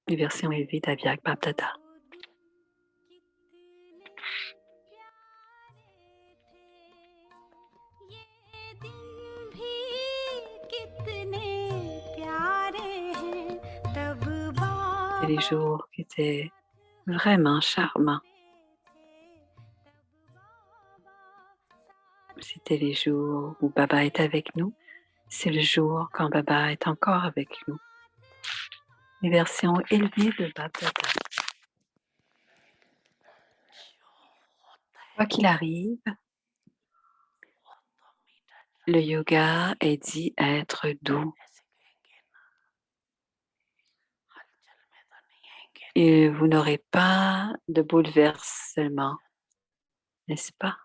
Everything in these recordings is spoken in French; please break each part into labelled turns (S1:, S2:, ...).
S1: les versions élevées d'Aviak Bapdada. C'était les jours qui étaient vraiment charmants. C'était les jours où Baba est avec nous. C'est le jour quand Baba est encore avec nous. Les versions élevées de Bapdada. Quoi qu'il arrive, le yoga est dit être doux. Et vous n'aurez pas de bouleversement, n'est-ce pas?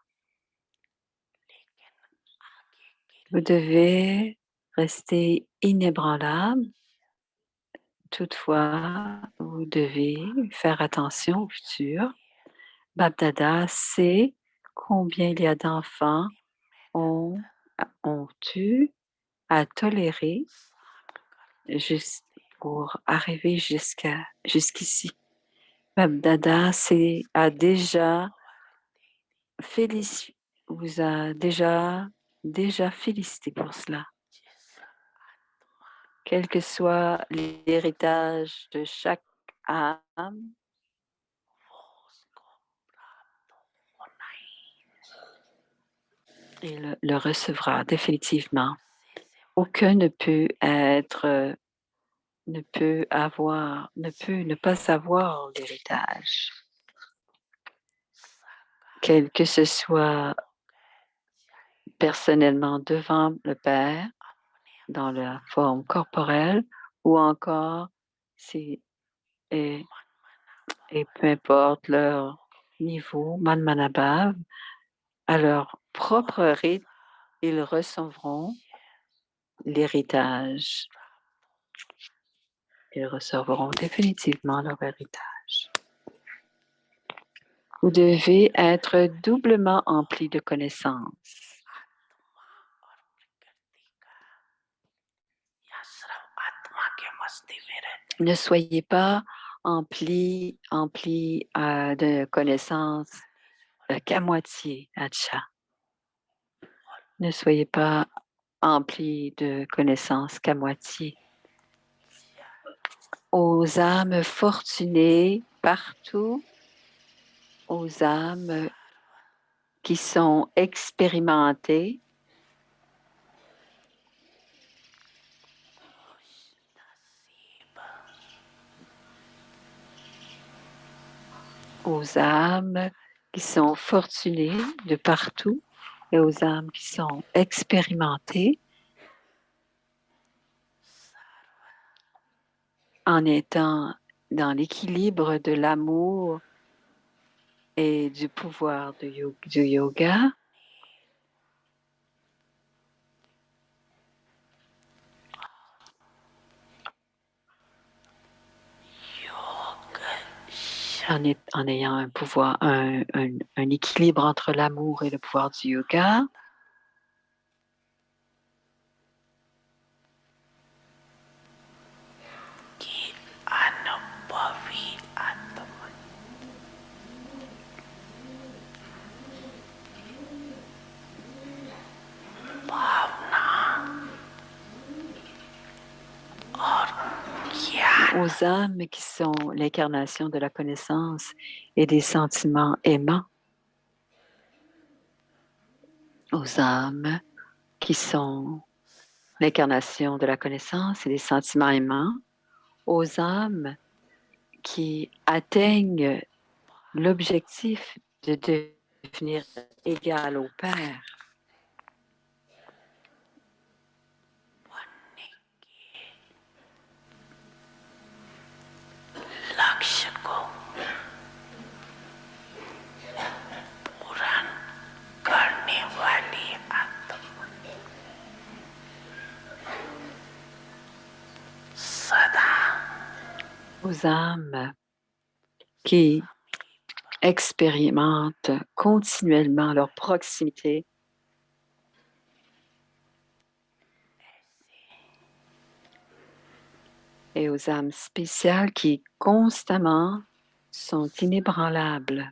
S1: Vous devez rester inébranlable. Toutefois, vous devez faire attention au futur. Bapdada sait combien il y a d'enfants ont eu à tolérer pour arriver jusqu'ici. Bapdada vous a déjà félicité pour cela. Quel que soit l'héritage de chaque âme, il le recevra définitivement. Aucun ne peut ne pas avoir l'héritage. Quel que ce soit personnellement devant le Père, dans la forme corporelle, ou encore et peu importe leur niveau, Manmanabhav, à leur propre rythme, ils recevront l'héritage. Ils recevront définitivement leur héritage. Vous devez être doublement empli de connaissances. Ne soyez pas empli de connaissances qu'à moitié, Acha. Ne soyez pas empli de connaissances qu'à moitié. Aux âmes fortunées partout, aux âmes qui sont expérimentées, aux âmes qui sont fortunées de partout et aux âmes qui sont expérimentées en étant dans l'équilibre de l'amour et du pouvoir du yoga. En ayant un pouvoir, un équilibre entre l'amour et le pouvoir du yoga. Aux âmes qui sont l'incarnation de la connaissance et des sentiments aimants. Aux âmes qui sont l'incarnation de la connaissance et des sentiments aimants. Aux âmes qui atteignent l'objectif de devenir égal au Père. Aux âmes qui expérimentent continuellement leur proximité et aux âmes spéciales qui constamment sont inébranlables.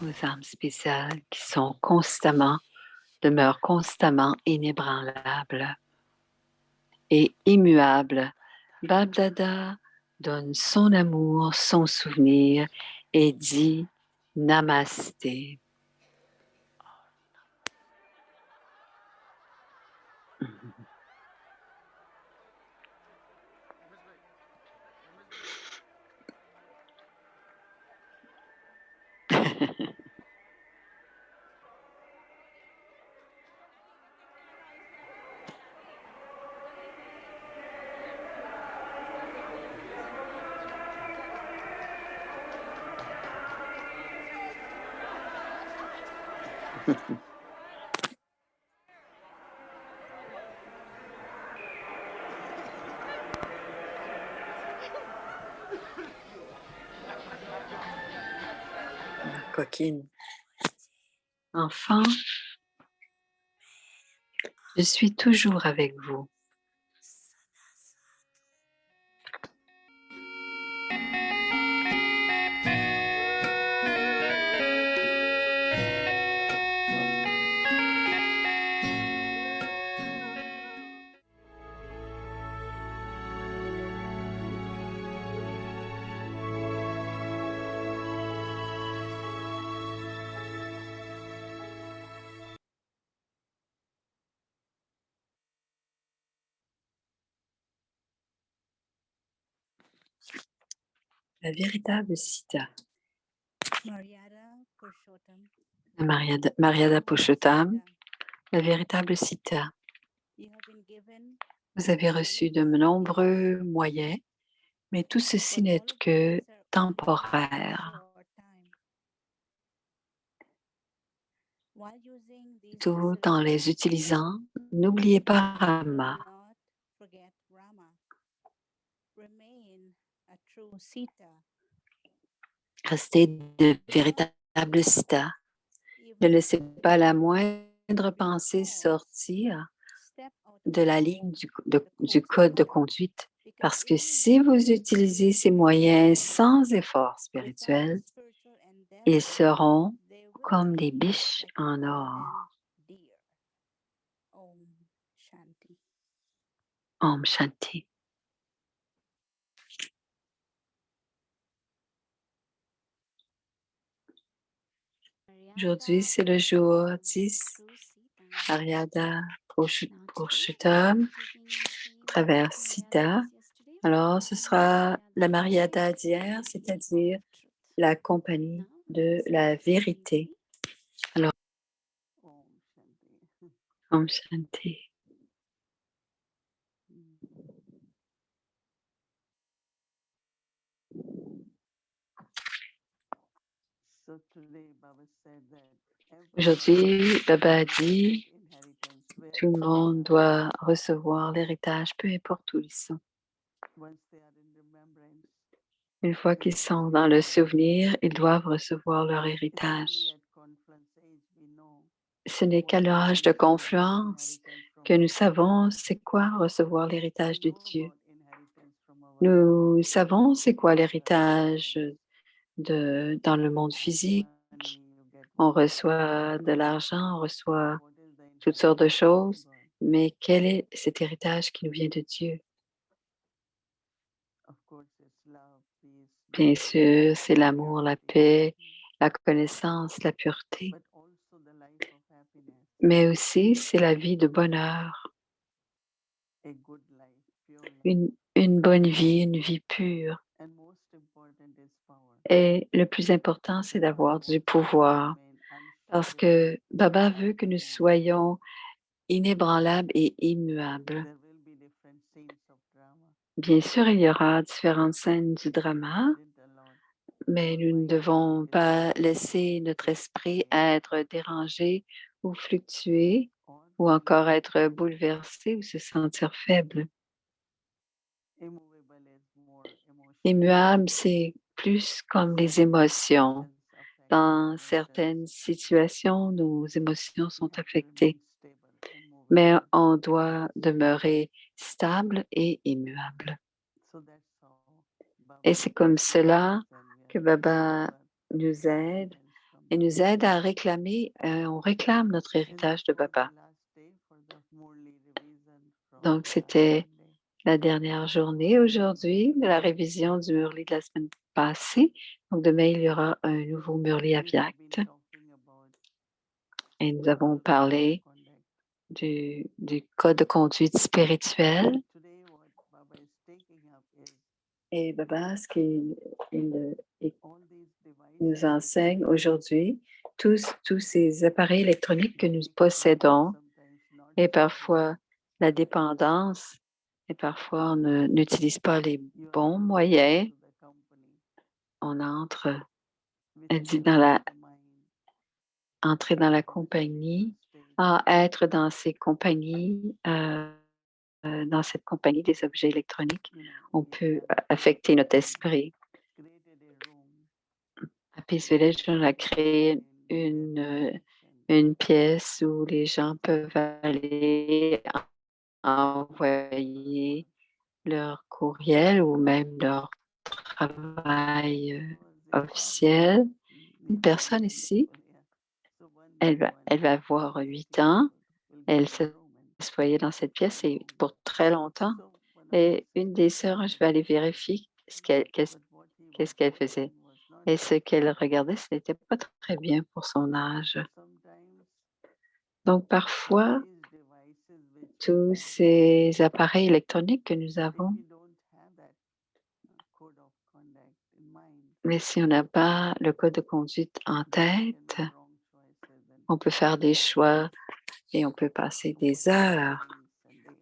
S1: Aux âmes spéciales qui sont demeurent constamment inébranlables et immuables. Bab Dada donne son amour, son souvenir et dit Namasté. Coquine. Enfant, je suis toujours avec vous. La véritable Sita. La Mariada Purushottam, la véritable Sita. Vous avez reçu de nombreux moyens, mais tout ceci n'est que temporaire. Tout en les utilisant, n'oubliez pas Rama. Restez de véritables Sita. Ne laissez pas la moindre pensée sortir de la ligne du code de conduite, parce que si vous utilisez ces moyens sans effort spirituel, ils seront comme des biches en or. Om Shanti. Aujourd'hui, c'est le jour 10, Mariada Purushottam, à travers Sita. Alors, ce sera la Mariada d'hier, c'est-à-dire la compagnie de la vérité. Alors, Om Shanti. Aujourd'hui, Baba a dit, tout le monde doit recevoir l'héritage, peu importe où ils sont. Une fois qu'ils sont dans le souvenir, ils doivent recevoir leur héritage. Ce n'est qu'à l'âge de confluence que nous savons c'est quoi recevoir l'héritage de Dieu. Nous savons c'est quoi l'héritage dans le monde physique. On reçoit de l'argent, on reçoit toutes sortes de choses, mais quel est cet héritage qui nous vient de Dieu? Bien sûr, c'est l'amour, la paix, la connaissance, la pureté, mais aussi c'est la vie de bonheur, une bonne vie, une vie pure. Et le plus important, c'est d'avoir du pouvoir, parce que Baba veut que nous soyons inébranlables et immuables. Bien sûr, il y aura différentes scènes du drama, mais nous ne devons pas laisser notre esprit être dérangé ou fluctuer ou encore être bouleversé ou se sentir faible. Immuable, c'est plus comme les émotions. Dans certaines situations, nos émotions sont affectées, mais on doit demeurer stable et immuable. Et c'est comme cela que Baba nous aide et nous aide à réclamer, on réclame notre héritage de Baba. Donc, c'était la dernière journée aujourd'hui de la révision du Murli de la semaine passée. Donc, demain, il y aura un nouveau Murli Avyakt. Et nous avons parlé du code de conduite spirituel. Et Baba, ce qu'il nous enseigne aujourd'hui, tous ces appareils électroniques que nous possédons, et parfois la dépendance, et parfois on n'utilise pas les bons moyens. On elle dit entrer dans la compagnie, être dans ces compagnies, dans cette compagnie des objets électroniques, on peut affecter notre esprit. À Peace Village, on a créé une pièce où les gens peuvent aller envoyer leur courriel ou même leur travail officiel. Une personne ici, elle va avoir 8 ans. Elle s'assoyait dans cette pièce et pour très longtemps. Et une des sœurs, je vais aller vérifier qu'est-ce qu'elle faisait. Et ce qu'elle regardait, ce n'était pas très bien pour son âge. Donc, parfois, tous ces appareils électroniques que nous avons, mais si on n'a pas le code de conduite en tête, on peut faire des choix et on peut passer des heures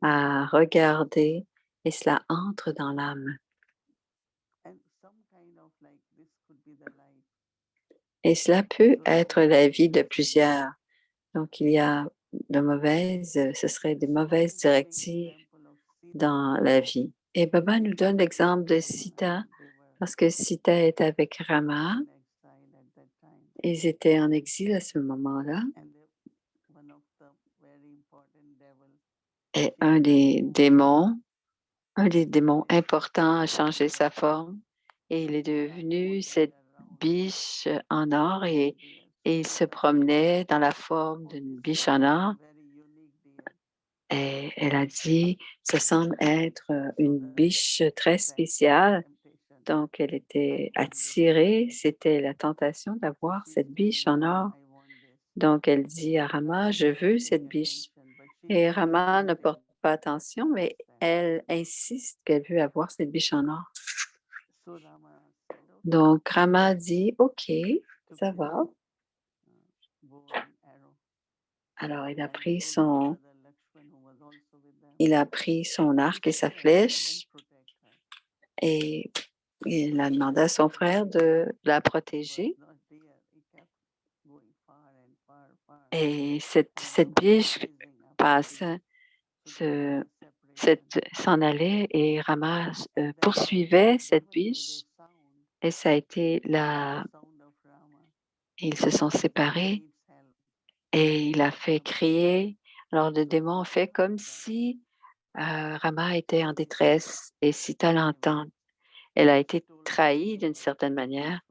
S1: à regarder et cela entre dans l'âme. Et cela peut être la vie de plusieurs. Donc, il y a ce serait des mauvaises directives dans la vie. Et Baba nous donne l'exemple de Sita, parce que Sita est avec Rama. Ils étaient en exil à ce moment-là. Et un des démons importants a changé sa forme et il est devenu cette biche en or et il se promenait dans la forme d'une biche en or. Et elle a dit, ça semble être une biche très spéciale. Donc, elle était attirée, c'était la tentation d'avoir cette biche en or. Donc, elle dit à Rama, je veux cette biche. Et Rama ne porte pas attention, mais elle insiste qu'elle veut avoir cette biche en or. Donc, Rama dit, OK, ça va. Alors, il a pris son arc et sa flèche et il a demandé à son frère de la protéger. Et cette biche s'en allait et Rama poursuivait cette biche et ça a été ils se sont séparés et il a fait crier. Alors le démon fait comme si Rama était en détresse et Sita l'entend. Elle a été trahie d'une certaine manière.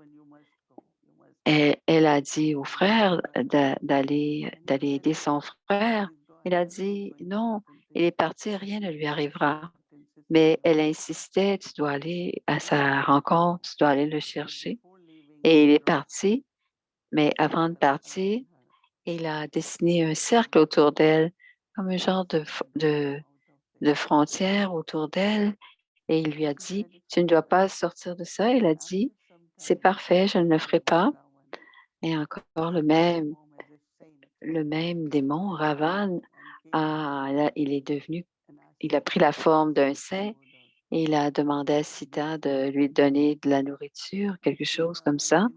S1: Et elle a dit au frère d'aller aider son frère. Il a dit non, il est parti, rien ne lui arrivera. Mais elle insistait, tu dois aller à sa rencontre, tu dois aller le chercher. Et il est parti, mais avant de partir, il a dessiné un cercle autour d'elle, comme un genre de frontière autour d'elle. Et il lui a dit, tu ne dois pas sortir de ça. Elle a dit, c'est parfait, je ne le ferai pas. Et encore le même démon, Ravan, il a pris la forme d'un saint et il a demandé à Sita de lui donner de la nourriture, quelque chose comme ça.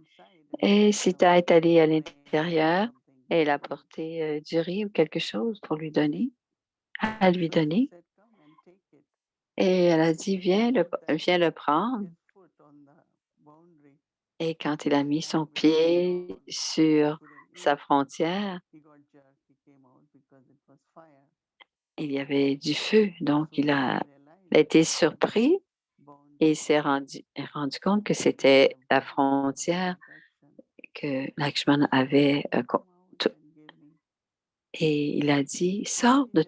S1: Et Sita est allée à l'intérieur et elle a apporté du riz ou quelque chose pour à lui donner. Et elle a dit, viens le prendre. Et quand il a mis son pied sur sa frontière, il y avait du feu. Donc, il a été surpris et il s'est rendu compte que c'était la frontière que Lakshman avait. Et il a dit, sors de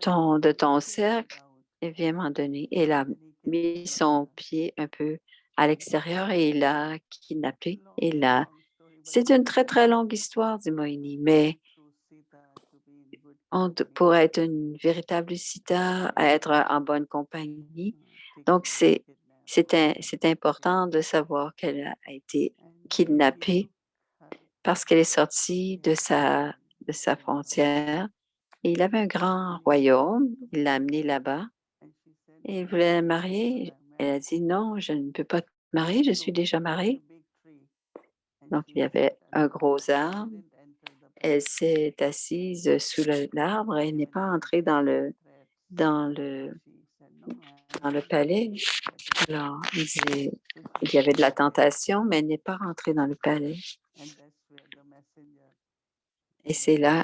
S1: ton cercle et viens m'en donner. Et il a mis son pied un peu à l'extérieur et il l'a kidnappé. C'est une très, très longue histoire, dit Moïni, mais pour être une véritable Sita, être en bonne compagnie. Donc, c'est important de savoir qu'elle a été kidnappée parce qu'elle est sortie de sa frontière. Et il avait un grand royaume. Il l'a amenée là-bas et il voulait la marier. Elle a dit non, je ne peux pas te marier, je suis déjà mariée. Donc, il y avait un gros arbre. Elle s'est assise sous l'arbre. Elle n'est pas entrée dans le, dans le palais. Alors, il y avait de la tentation, mais elle n'est pas rentrée dans le palais. Et c'est là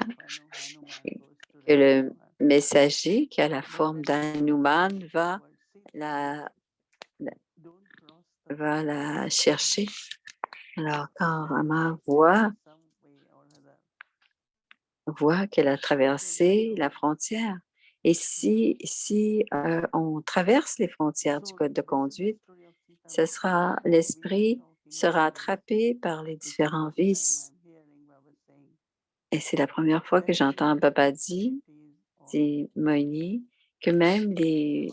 S1: que le messager, qui a la forme d'Hanuman, la, va la chercher. Alors, quand Rama voit qu'elle a traversé la frontière, et si on traverse les frontières du code de conduite, l'esprit sera attrapé par les différents vices. Et c'est la première fois que j'entends Babaji, dit Moini, que même les,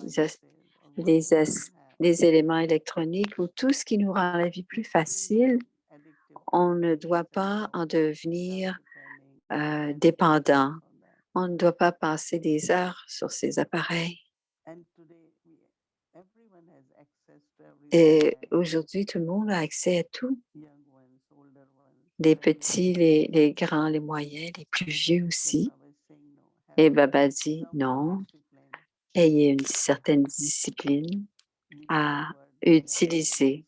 S1: les éléments électroniques ou tout ce qui nous rend la vie plus facile, on ne doit pas en devenir dépendant. On ne doit pas passer des heures sur ces appareils. Et aujourd'hui, tout le monde a accès à tout. Les petits, les grands, les moyens, les plus vieux aussi. Et Baba dit non, ayez une certaine discipline à utiliser.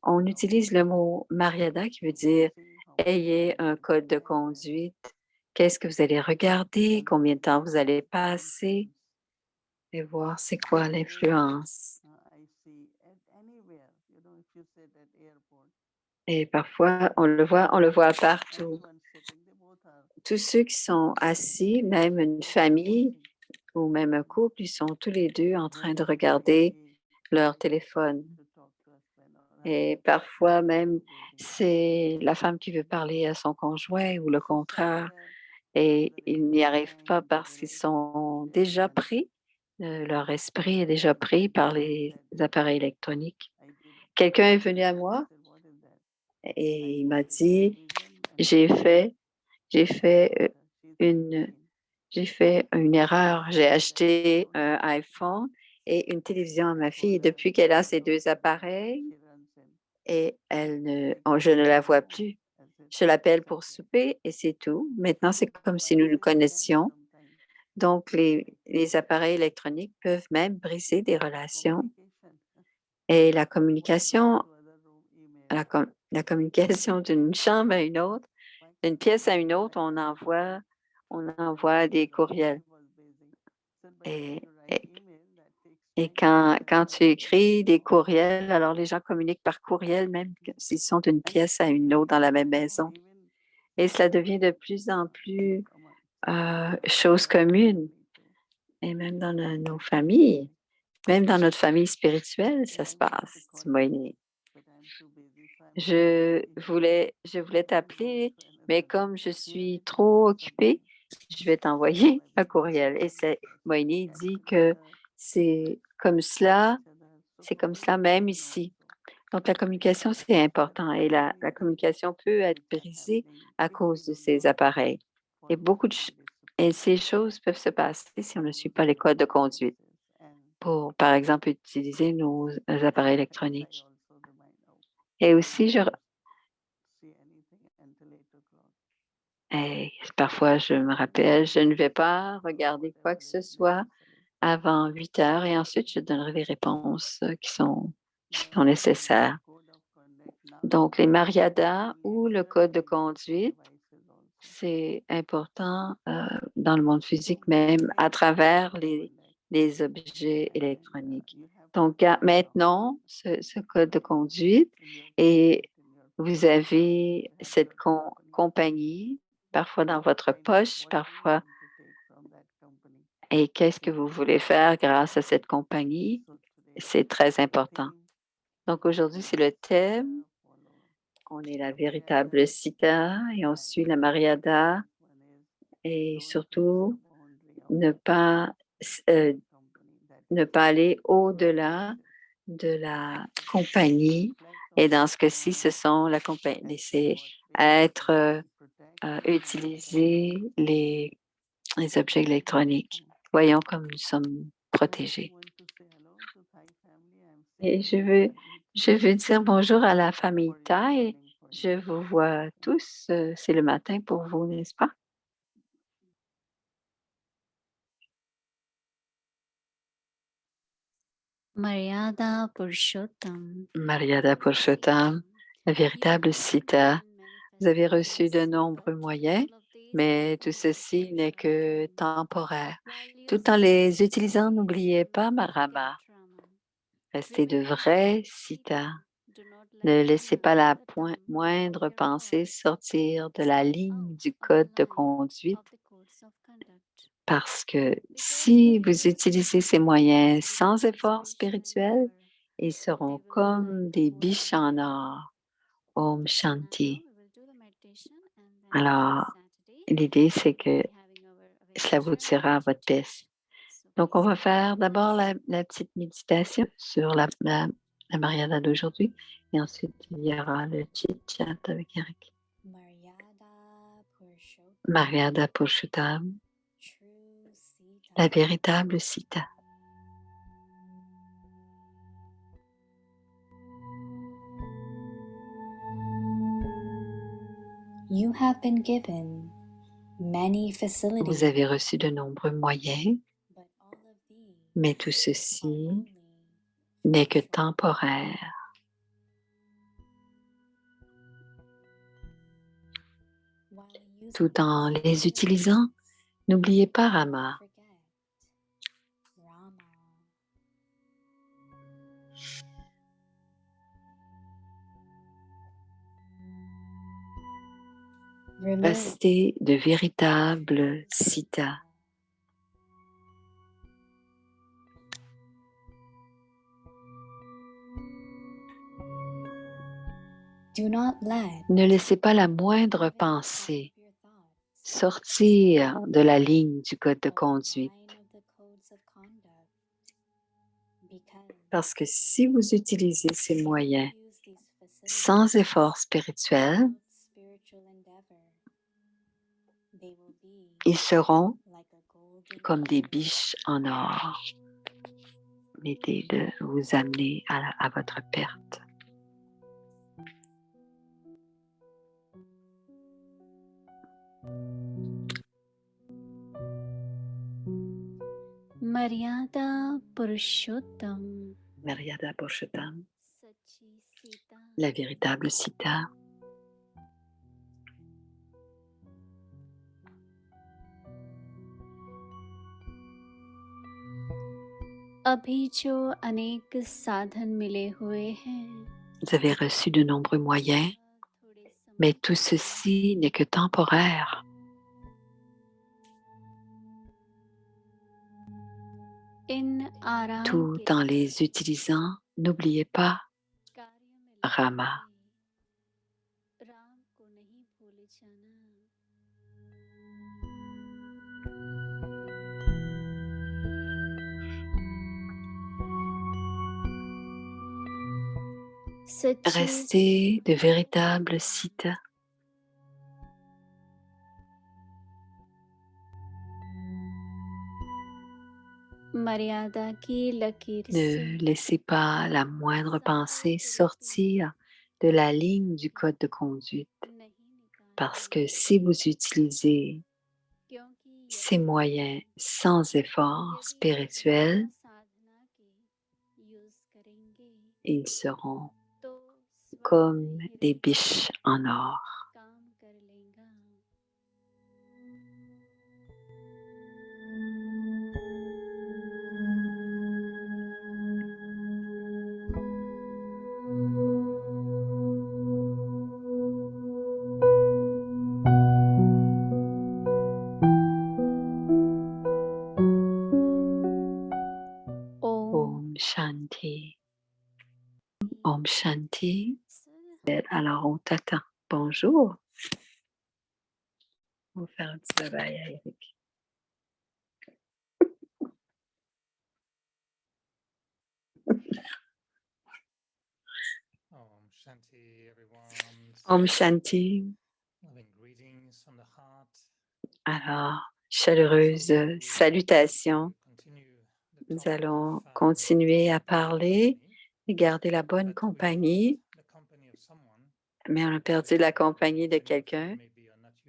S1: On utilise le mot Mariada qui veut dire ayez un code de conduite. Qu'est-ce que vous allez regarder? Combien de temps vous allez passer? Et voir c'est quoi l'influence. Et parfois, on le voit partout. Tous ceux qui sont assis, même une famille ou même un couple, ils sont tous les deux en train de regarder leur téléphone. Et parfois même, c'est la femme qui veut parler à son conjoint ou le contraire. Et ils n'y arrivent pas parce qu'ils sont déjà pris, leur esprit est déjà pris par les appareils électroniques. Quelqu'un est venu à moi et il m'a dit, j'ai fait, j'ai fait une, j'ai fait une erreur. J'ai acheté un iPhone et une télévision à ma fille. Et depuis qu'elle a ces deux appareils, et je ne la vois plus. Je l'appelle pour souper et c'est tout. Maintenant, c'est comme si nous nous connaissions. Donc, les appareils électroniques peuvent même briser des relations. Et la communication d'une chambre à une autre, d'une pièce à une autre, on envoie des courriels. Et, et, et quand tu écris des courriels, alors les gens communiquent par courriel, même s'ils sont d'une pièce à une autre dans la même maison. Et cela devient de plus en plus chose commune. Et même dans nos familles, même dans notre famille spirituelle, ça se passe. Je voulais t'appeler, mais comme je suis trop occupée, je vais t'envoyer un courriel. Et Moïni dit que c'est c'est comme cela même ici. Donc, la communication, c'est important et la communication peut être brisée à cause de ces appareils. Et et ces choses peuvent se passer si on ne suit pas les codes de conduite pour, par exemple, utiliser nos appareils électroniques. Et aussi, parfois, je me rappelle, je ne vais pas regarder quoi que ce soit avant 8 heures et ensuite, je donnerai les réponses qui sont nécessaires. Donc, les mariadas ou le code de conduite, c'est important dans le monde physique, même à travers les objets électroniques. Donc, maintenant, ce code de conduite et vous avez cette compagnie, parfois dans votre poche, parfois. Et qu'est-ce que vous voulez faire grâce à cette compagnie? C'est très important. Donc, aujourd'hui, c'est le thème. On est la véritable Sita et on suit la Mariada et surtout ne pas, euh, ne pas aller au-delà de la compagnie. Et dans ce cas-ci, ce sont la compagnie, c'est utiliser les objets électroniques. Voyons comme nous sommes protégés. Et je veux dire bonjour à la famille Thaï. Je vous vois tous. C'est le matin pour vous, n'est-ce pas?
S2: Maryada Purushottam,
S1: Mariada Purushottam, la véritable Sita. Vous avez reçu de nombreux moyens, mais tout ceci n'est que temporaire. Tout en les utilisant, n'oubliez pas Marama. Restez de vrais Sita. Ne laissez pas la moindre pensée sortir de la ligne du code de conduite parce que si vous utilisez ces moyens sans effort spirituel, ils seront comme des biches en or. Om Shanti. Alors, l'idée, c'est que cela vous tirera à votre piste. Donc, on va faire d'abord la petite méditation sur la Mariana d'aujourd'hui et ensuite, il y aura le chit-chat avec Eric. Mariada Purushottam, la véritable Sita.
S2: you have been given many
S1: Vous
S2: facilities,
S1: avez reçu de nombreux moyens,
S2: but all of these
S1: mais tout
S2: are
S1: ceci
S2: only
S1: n'est que temporaire.
S2: while using
S1: Tout en
S2: these
S1: les utilisant, n'oubliez pas Rama.
S2: forget Rama. Remove
S1: Restez de véritables Sita.
S2: Do not let
S1: Ne laissez pas la moindre
S2: even one
S1: pensée
S2: of your thoughts
S1: sortir de la ligne du code de
S2: or the
S1: conduite.
S2: line of the codes of conduct, because
S1: Parce que si vous utilisez ces
S2: if
S1: moyens
S2: you use these
S1: sans
S2: facilities
S1: effort spirituel,
S2: without spiritual endeavor, they will be
S1: ils seront
S2: like a golden
S1: comme des
S2: key
S1: biches en or. L'idée de vous amener à votre perte.
S2: Maryada Purushottam,
S1: Mariada Purushottam,
S2: Sachi Sita,
S1: la véritable Sita.
S2: अभी जो अनेक साधन मिले हुए हैं,
S1: Vous avez reçu de nombreux moyens,
S2: थोड़े समय
S1: mais tout ceci n'est que temporaire.
S2: इन आराम
S1: Tout
S2: के
S1: en les utilisant, n'oubliez pas
S2: कार्य में लगे
S1: Rama.
S2: राम को नहीं भूले जाना. सच्ची
S1: Restez de véritables Sita.
S2: मर्यादा की लकीर से
S1: Ne laissez pas la moindre pensée sortir de la ligne du code de conduite.
S2: नहीं
S1: Parce que
S2: निकालना,
S1: si vous utilisez
S2: क्योंकि
S1: ces
S2: यदि
S1: moyens sans effort
S2: यदि
S1: spirituel,
S2: बिना साधना के यूज करेंगे
S1: ils seront
S2: तो
S1: comme des biches en or.
S2: काम कर लेगा ओम
S1: Om Shanti. Om Shanti. Alors, on t'attend. Bonjour. On va faire un petit bye-bye à Eric.
S3: Om Shanti, everyone.
S1: Om Shanti.
S3: Loving greetings from the heart.
S1: Alors, chaleureuse salutations. Nous allons continuer à parler et garder la bonne compagnie, mais on a perdu la compagnie de quelqu'un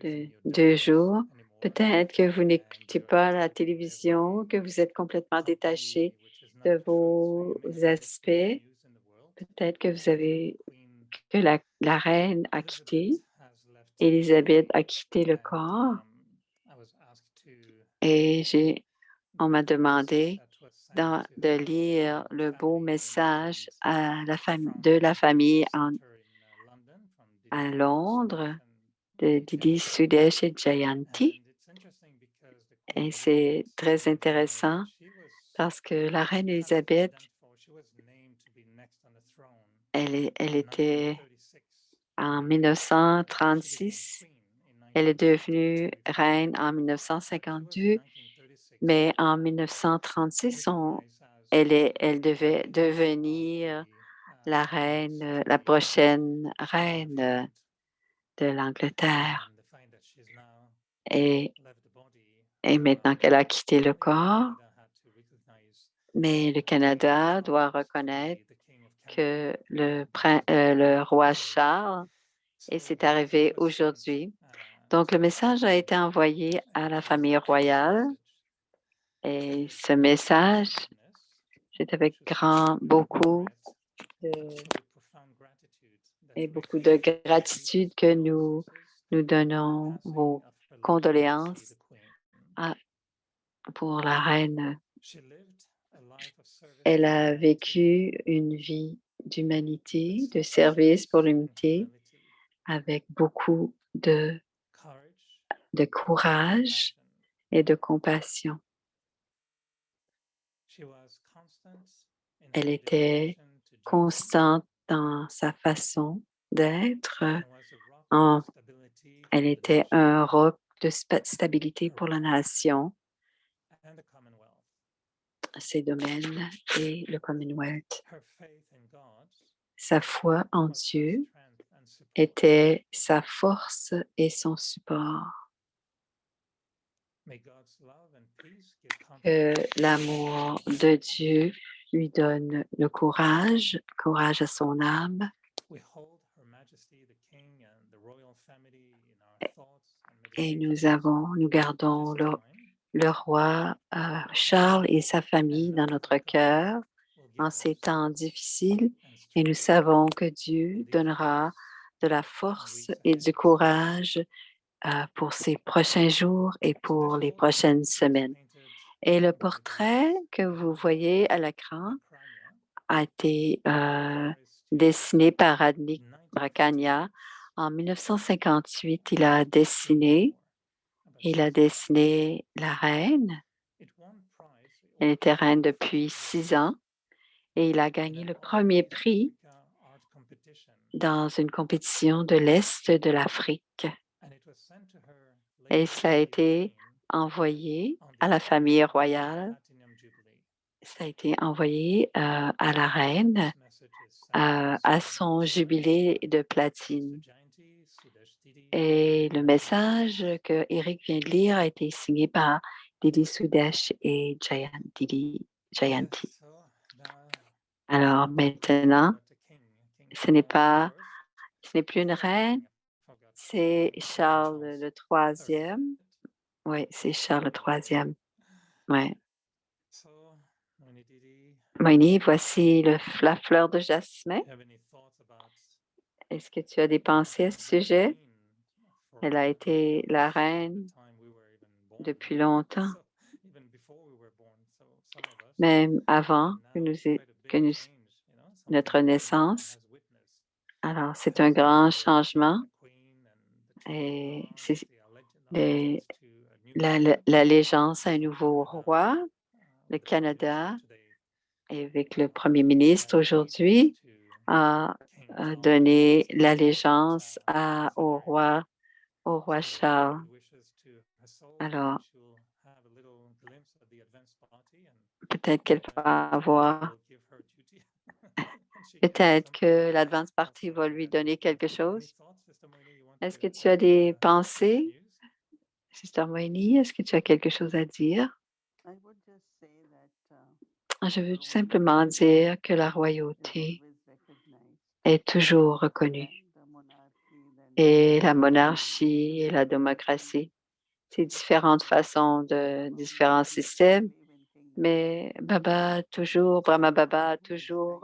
S1: de 2 jours. Peut-être que vous n'écoutez pas la télévision, que vous êtes complètement détaché de vos aspects. Peut-être que vous avez que la reine a quitté, Élisabeth a quitté le corps et on m'a demandé de lire le beau message de la famille à Londres de Didi Sudesh et Jayanti. Et c'est très intéressant parce que la reine Élisabeth, elle était en 1936. Elle est devenue reine en 1952, mais en 1936, elle devait devenir la prochaine reine de l'Angleterre. Et maintenant qu'elle a quitté le corps, mais le Canada doit reconnaître que le roi Charles, et c'est arrivé aujourd'hui. Donc, le message a été envoyé à la famille royale et ce message, c'est avec beaucoup de gratitude que nous donnons vos condoléances pour la reine. Elle a vécu une vie d'humanité, de service pour l'humanité, avec beaucoup de courage et de compassion. Elle était constante dans sa façon d'être. Elle était un roc de stabilité pour la nation, ses domaines et le Commonwealth. Sa foi en Dieu était sa force et son support. Que l'amour de Dieu lui donne le courage à son âme. Et nous gardons le roi Charles et sa famille dans notre cœur en ces temps difficiles et nous savons que Dieu donnera de la force et du courage pour ces prochains jours et pour les prochaines semaines. Et le portrait que vous voyez à l'écran a été dessiné par Adnik Brakania. En 1958, il a dessiné la reine. Elle était reine depuis 6 ans et il a gagné le premier prix dans une compétition de l'Est de l'Afrique. Et cela a été envoyé à la famille royale. Ça a été envoyé à la reine à son jubilé de platine. Et le message que Eric vient de lire a été signé par Didi Sudesh et Jayanti. Alors maintenant, ce n'est plus une reine, c'est Charles le troisième. Oui, c'est Charles le troisième. Oui. Moini, voici la fleur de jasmin. Est-ce que tu as des pensées à ce sujet? Elle a été la reine depuis longtemps, même avant que notre naissance. Alors, c'est un grand changement et c'est les- l'allégeance à un nouveau roi, le Canada, et avec le premier ministre aujourd'hui, a, a donné l'allégeance au roi Charles. Alors, peut-être qu'elle va avoir, peut-être que l'Advance Party va lui donner quelque chose. Est-ce que tu as des pensées, Sister Moini? Est-ce que tu as quelque chose à dire? Je veux tout simplement dire que la royauté est toujours reconnue et la monarchie et la démocratie. C'est différentes façons de différents systèmes, mais Brahma Baba a toujours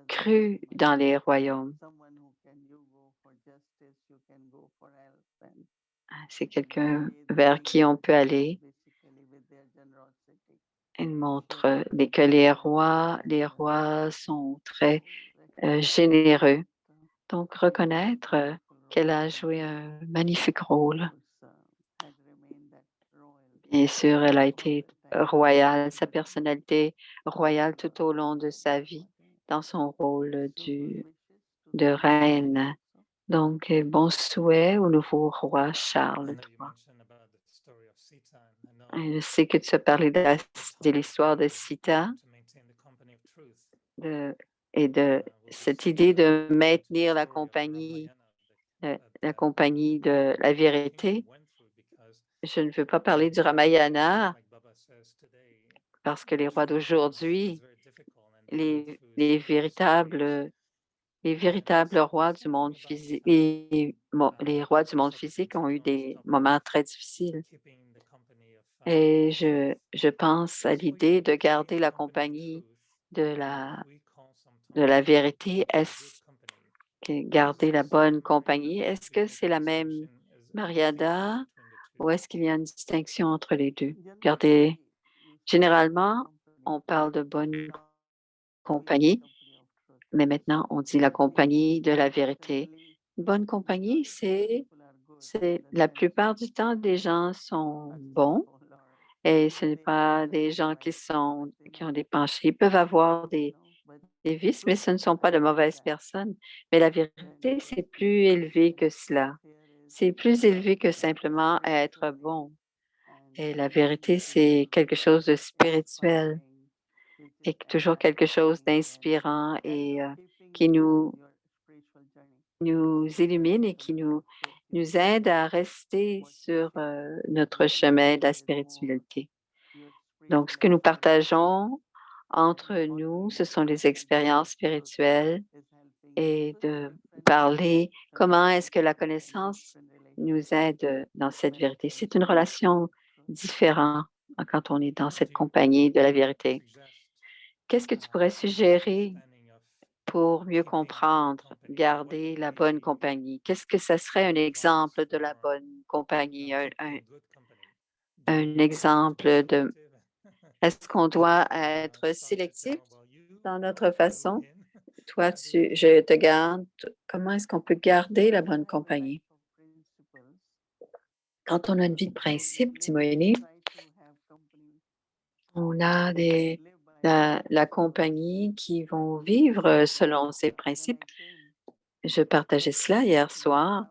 S1: cru dans les royaumes. C'est quelqu'un vers qui on peut aller. Il montre que les rois sont très généreux. Donc, reconnaître qu'elle a joué un magnifique rôle. Bien sûr, elle a été royale, sa personnalité royale tout au long de sa vie, dans son rôle de reine. Donc, bon souhait au nouveau roi Charles III. Je sais que tu as parlé de l'histoire de Sita et de cette idée de maintenir la compagnie de la vérité. Je ne veux pas parler du Ramayana parce que les rois d'aujourd'hui, les véritables rois du monde physique, les rois du monde physique ont eu des moments très difficiles. Et je pense à l'idée de garder la compagnie de la vérité. Est-ce que garder la bonne compagnie, est-ce que c'est la même Mariada ou est-ce qu'il y a une distinction entre les deux? Généralement, on parle de bonne compagnie, mais maintenant, on dit la compagnie de la vérité. Une bonne compagnie, c'est la plupart du temps, des gens sont bons et ce n'est pas des gens qui ont des penchés. Ils peuvent avoir des vices, mais ce ne sont pas de mauvaises personnes. Mais la vérité, c'est plus élevé que cela. C'est plus élevé que simplement être bon. Et la vérité, c'est quelque chose de spirituel et toujours quelque chose d'inspirant et qui nous illumine et qui nous aide à rester sur notre chemin de la spiritualité. Donc, ce que nous partageons entre nous, ce sont les expériences spirituelles et de parler comment est-ce que la connaissance nous aide dans cette vérité. C'est une relation différente quand on est dans cette compagnie de la vérité. Qu'est-ce que tu pourrais suggérer pour mieux comprendre, garder la bonne compagnie? Qu'est-ce que ça serait un exemple de la bonne compagnie? Un exemple de est-ce qu'on doit être sélectif dans notre façon? Toi, je te garde. Comment est-ce qu'on peut garder la bonne compagnie? Quand on a une vie de principe, Timoénie, on a la compagnie qui vont vivre selon ces principes. Je partageais cela hier soir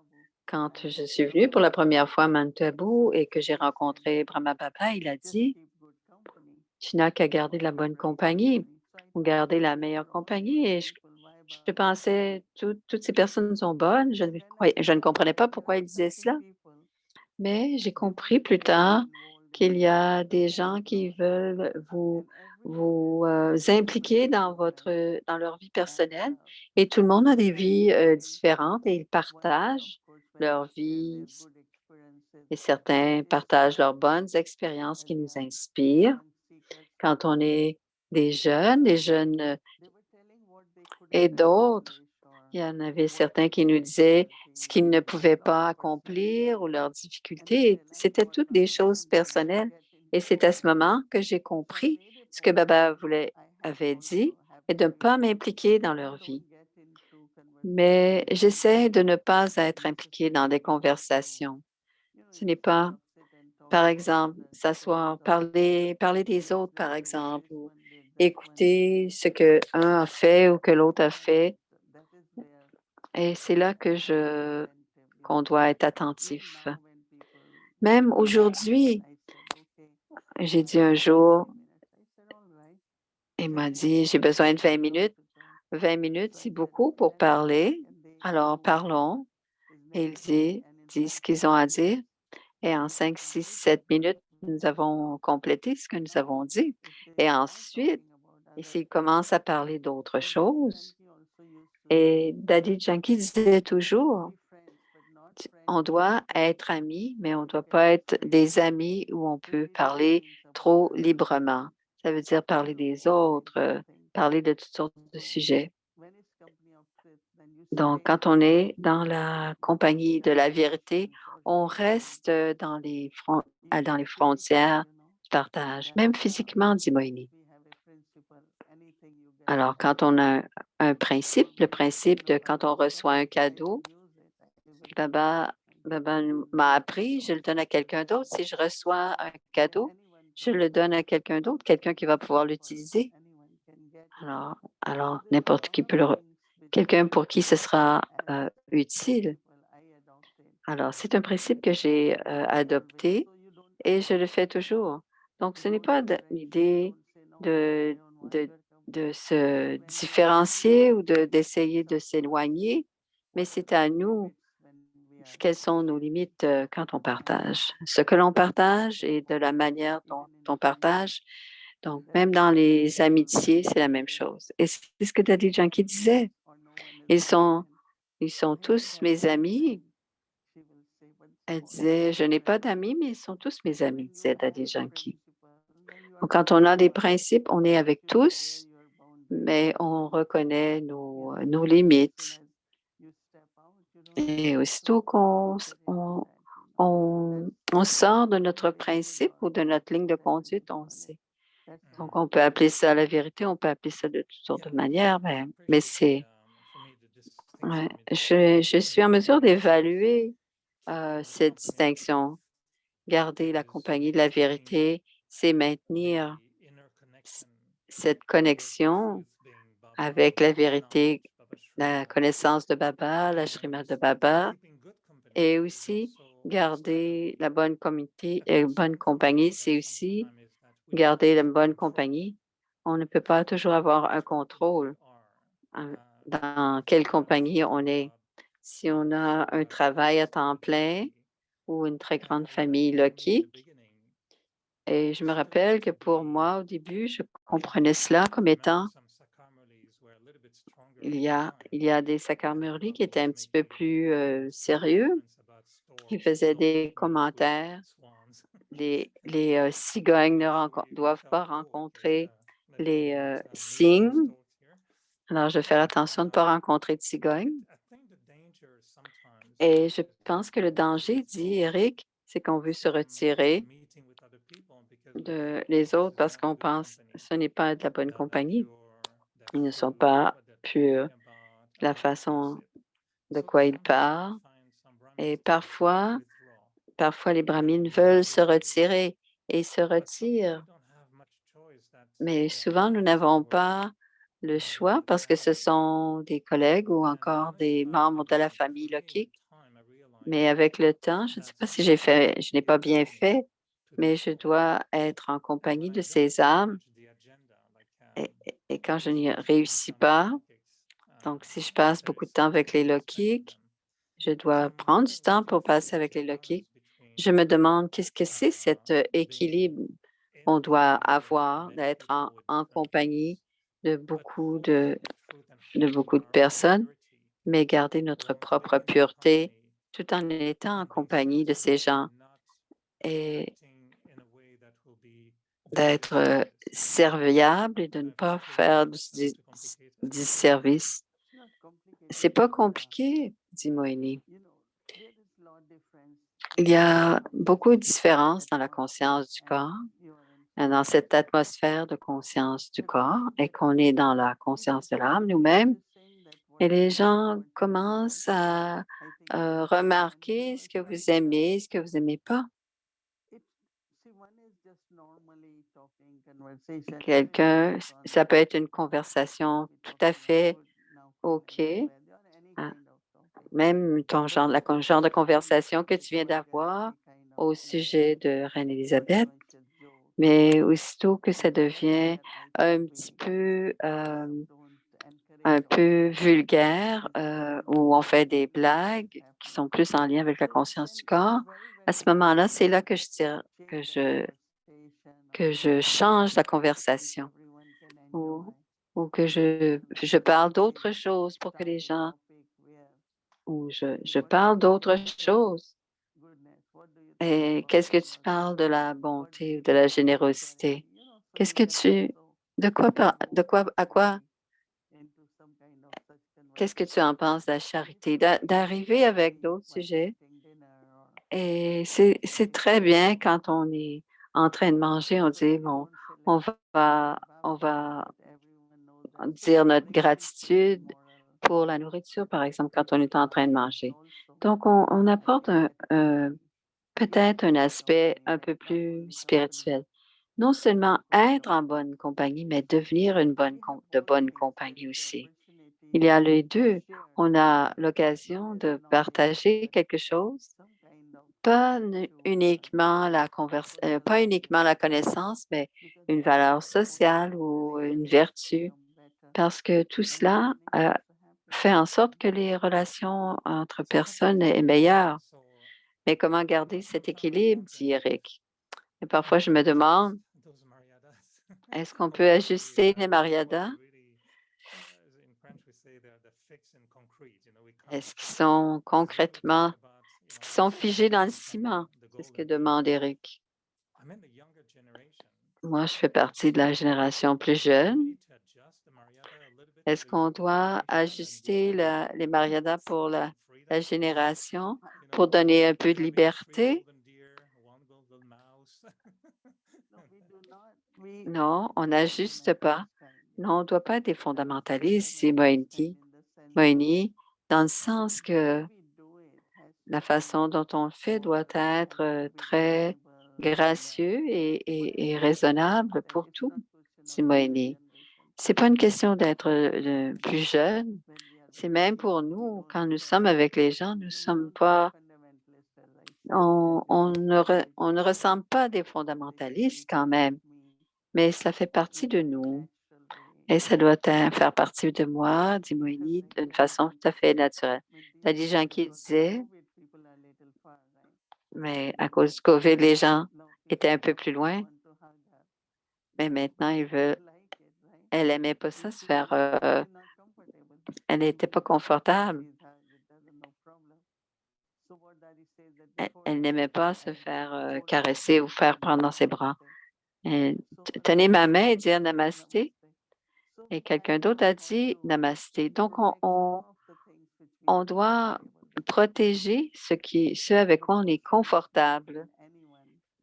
S1: quand je suis venue pour la première fois à Mantabou et que j'ai rencontré Brahma Baba. Il a dit, tu n'as qu'à garder la bonne compagnie ou garder la meilleure compagnie. Et je pensais, toutes ces personnes sont bonnes. Je ne comprenais pas pourquoi il disait cela. Mais j'ai compris plus tard qu'il y a des gens qui veulent vous impliquer dans leur vie personnelle et tout le monde a des vies différentes et ils partagent leur vie et certains partagent leurs bonnes expériences qui nous inspirent. Quand on est des jeunes Et d'autres, il y en avait certains qui nous disaient ce qu'ils ne pouvaient pas accomplir ou leurs difficultés. C'était toutes des choses personnelles. Et c'est à ce moment que j'ai compris ce que Baba avait dit et de ne pas m'impliquer dans leur vie. Mais j'essaie de ne pas être impliquée dans des conversations. Ce n'est pas, par exemple, s'asseoir, parler des autres, par exemple, ou écouter ce que un a fait ou que l'autre a fait. Et c'est là qu'on doit être attentif. Même aujourd'hui, j'ai dit un jour, il m'a dit, j'ai besoin de 20 minutes. 20 minutes, c'est beaucoup pour parler. Alors, parlons. Et disent ce qu'ils ont à dire. Et en 5, 6, 7 minutes, nous avons complété ce que nous avons dit. Et ensuite, s'ils commencent à parler d'autres choses, et Daddy Yankee disait toujours, on doit être amis, mais on ne doit pas être des amis où on peut parler trop librement. Ça veut dire parler des autres, parler de toutes sortes de sujets. Donc, quand on est dans la compagnie de la vérité, on reste dans les frontières du partage, même physiquement, dit Moïni. Alors, quand on a un principe, le principe de quand on reçoit un cadeau, Baba, m'a appris, je le donne à quelqu'un d'autre. Si je reçois un cadeau, je le donne à quelqu'un d'autre, quelqu'un qui va pouvoir l'utiliser. Alors n'importe qui peut quelqu'un pour qui ce sera utile. Alors, c'est un principe que j'ai adopté et je le fais toujours. Donc, ce n'est pas l'idée de, de, de se différencier ou d'essayer de s'éloigner, mais c'est à nous quelles sont nos limites quand on partage. Ce que l'on partage et de la manière dont on partage. Donc, même dans les amitiés, c'est la même chose. Et c'est ce que Daddy Yankee disait. Ils sont, ils sont tous mes amis. Elle disait, je n'ai pas d'amis, mais ils sont tous mes amis, disait Daddy Yankee. Donc, quand on a des principes, on est avec tous, mais on reconnaît nos limites. Et aussitôt on sort de notre principe ou de notre ligne de conduite, on sait. Donc, on peut appeler ça la vérité, on peut appeler ça de toutes sortes de manières, mais c'est... Ouais, je suis en mesure d'évaluer cette distinction. Garder la compagnie de la vérité, c'est maintenir cette connexion avec la vérité, la connaissance de Baba, la Srimad de Baba, et aussi garder la bonne compagnie, c'est aussi garder la bonne compagnie. On ne peut pas toujours avoir un contrôle dans quelle compagnie on est. Si on a un travail à temps plein ou une très grande famille lokique, et je me rappelle que pour moi, au début, je comprenais cela comme étant, il y a des Sakarmurli qui étaient un petit peu plus sérieux, qui faisaient des commentaires. Les cigognes ne doivent pas rencontrer les cygnes. Alors, je vais faire attention de ne pas rencontrer de cigognes. Et je pense que le danger, dit Eric, c'est qu'on veut se retirer de les autres parce qu'on pense que ce n'est pas de la bonne compagnie. Ils ne sont pas purs. La façon de quoi ils parlent. Et parfois les brahmines veulent se retirer et se retirent. Mais souvent, nous n'avons pas le choix parce que ce sont des collègues ou encore des membres de la famille lokique. Mais avec le temps, je ne sais pas si je n'ai pas bien fait, mais je dois être en compagnie de ces âmes. Et quand je n'y réussis pas, donc si je passe beaucoup de temps avec les lokiques, je dois prendre du temps pour passer avec les lokiques. Je me demande qu'est-ce que c'est cet équilibre qu'on doit avoir, d'être en compagnie de beaucoup de personnes, mais garder notre propre pureté tout en étant en compagnie de ces gens. Et d'être serviable et de ne pas faire du service. C'est pas compliqué, dit Moini. Il y a beaucoup de différences dans la conscience du corps, dans cette atmosphère de conscience du corps, et qu'on est dans la conscience de l'âme nous-mêmes. Et les gens commencent à remarquer ce que vous aimez, ce que vous n'aimez pas. Quelqu'un, ça peut être une conversation tout à fait OK. Ah, même ton genre, genre de conversation que tu viens d'avoir au sujet de Reine Élisabeth, mais aussitôt que ça devient un petit peu, un peu vulgaire, où on fait des blagues qui sont plus en lien avec la conscience du corps, à ce moment-là, c'est là que je tire, que je change la conversation ou, ou que je parle d'autre chose pour que les gens, ou je parle d'autre chose. Et qu'est-ce que tu parles de la bonté ou de la générosité? Qu'est-ce que tu, à quoi, qu'est-ce que tu en penses de la charité? D'arriver avec d'autres sujets. Et c'est très bien quand on est en train de manger, on dit, bon, on va dire notre gratitude pour la nourriture, par exemple, quand on est en train de manger. Donc, on apporte peut-être un aspect un peu plus spirituel. Non seulement être en bonne compagnie, mais devenir de bonne compagnie aussi. Il y a les deux. On a l'occasion de partager quelque chose, pas uniquement la connaissance, mais une valeur sociale ou une vertu, parce que tout cela fait en sorte que les relations entre personnes est meilleures. Mais comment garder cet équilibre, dit Eric. Et parfois, je me demande, est-ce qu'on peut ajuster les mariadas? Est-ce qu'ils sont concrètement, est-ce qu'ils sont figés dans le ciment? C'est ce que demande Eric. Moi, je fais partie de la génération plus jeune. Est-ce qu'on doit ajuster les mariadas pour la génération pour donner un peu de liberté? Non, on n'ajuste pas. Non, on ne doit pas être des fondamentalistes, c'est Moini, dans le sens que la façon dont on le fait doit être très gracieux et raisonnable pour tout, c'est Moini. C'est pas une question d'être plus jeune, c'est même pour nous, quand nous sommes avec les gens, nous sommes pas, on ne ressemble pas à des fondamentalistes quand même, mais cela fait partie de nous. Et ça doit faire partie de moi, dit Moïni, d'une façon tout à fait naturelle. Il y a des gens qui disaient, mais à cause du COVID, les gens étaient un peu plus loin, mais maintenant, elle aimait pas ça, se faire, elle n'était pas confortable. Elle n'aimait pas se faire caresser ou faire prendre dans ses bras. Tenez ma main et dire namasté. Et quelqu'un d'autre a dit namasté. Donc, on doit protéger ce avec quoi on est confortable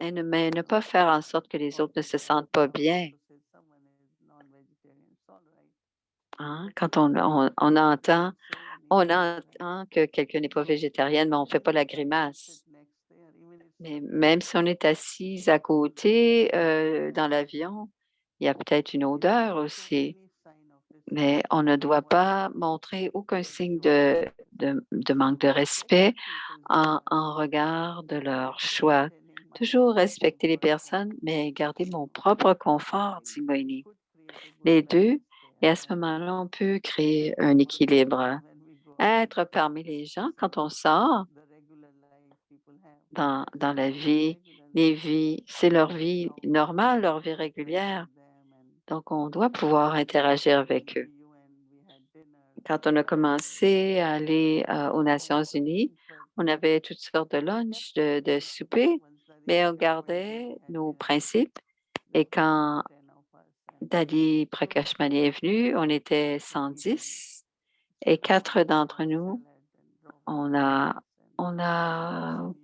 S1: mais ne pas faire en sorte que les autres ne se sentent pas bien. Hein? Quand on entend que quelqu'un n'est pas végétarienne, mais on ne fait pas la grimace. Mais même si on est assis à côté dans l'avion, il y a peut-être une odeur aussi. Mais on ne doit pas montrer aucun signe de manque de respect en regard de leur choix. Toujours respecter les personnes, mais garder mon propre confort, dit Moini. Les deux, et à ce moment-là, on peut créer un équilibre. Être parmi les gens quand on sort dans la vie, c'est leur vie normale, leur vie régulière. Donc, on doit pouvoir interagir avec eux. Quand on a commencé à aller aux Nations unies, on avait toutes sortes de lunchs, de souper, mais on gardait nos principes Et quand Dali Prakashmani est venu, on était 110 et 4 d'entre nous, on a